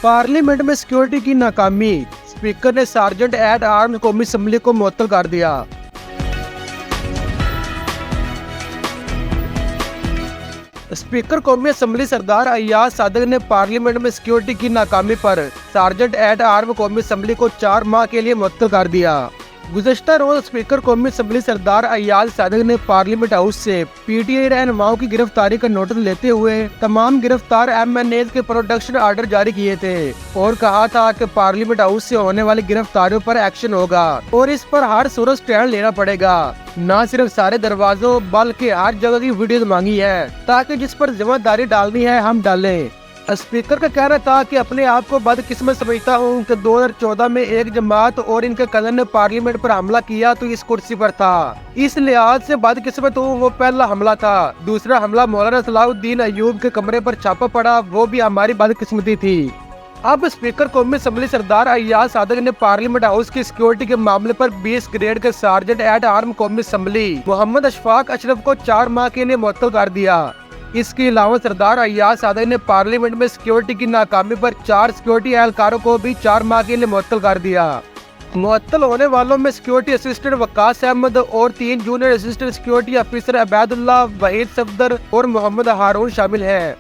Parliament में security की नाकामी, स्पीकर ने सार्जेंट एट आर्म्स कौमी असम्बली को मुअत्तल कर दिया। स्पीकर कौमी असम्बली सरदार अय्याज सादिक ने पार्लियामेंट में सिक्योरिटी की नाकामी पर सार्जेंट एट आर्म कौमी असम्बली को 4 माह के लिए मुअत्तल कर दिया। गुज़श्ता रोज स्पीकर कौमी असम्बली सरदार अय्याज सादिक ने पार्लियामेंट हाउस से पीटीआई रहनुमाओं की गिरफ्तारी का नोटिस लेते हुए तमाम गिरफ्तार एमएनएज के प्रोटेक्शन आर्डर जारी किए थे और कहा था कि पार्लियामेंट हाउस से होने वाली गिरफ्तारियों पर एक्शन होगा और इस पर हर सूरत स्टैंड लेना पड़ेगा। न सिर्फ सारे दरवाजों बल्कि हर जगह की वीडियो मांगी है ताकि जिस पर जिम्मेदारी डालनी है हम डालें। स्पीकर का कहना था कि अपने आप को बदकिस्मत समझता हूँ कि 2014 में एक जमात और इनके कजन ने पार्लियामेंट पर हमला किया तो इस कुर्सी पर था, इस लिहाज से बदकिस्मत हूँ। वो पहला हमला था। दूसरा हमला मौलाना सलाहुद्दीन अयूब के कमरे पर छापा पड़ा, वो भी हमारी बदकिस्मती थी। अब स्पीकर कौमी असम्बली सरदार अय्याज सादिक ने पार्लियामेंट हाउस की सिक्योरिटी के मामले पर 20 ग्रेड के सार्जेंट एट आर्म कौमी असम्बली मोहम्मद अशफाक अशरफ को 4 माह के लिए मुअत्तल कर दिया। इसके अलावा सरदार अय्याज सादिक ने पार्लियामेंट में सिक्योरिटी की नाकामी पर 4 सिक्योरिटी एहलकारों को भी 4 माह के लिए मुअत्तल कर दिया। मुअत्तल होने वालों में सिक्योरिटी असिस्टेंट वकास अहमद और 3 junior assistant security officer Ubaidullah, Waheed Safdar और मोहम्मद हारून शामिल हैं।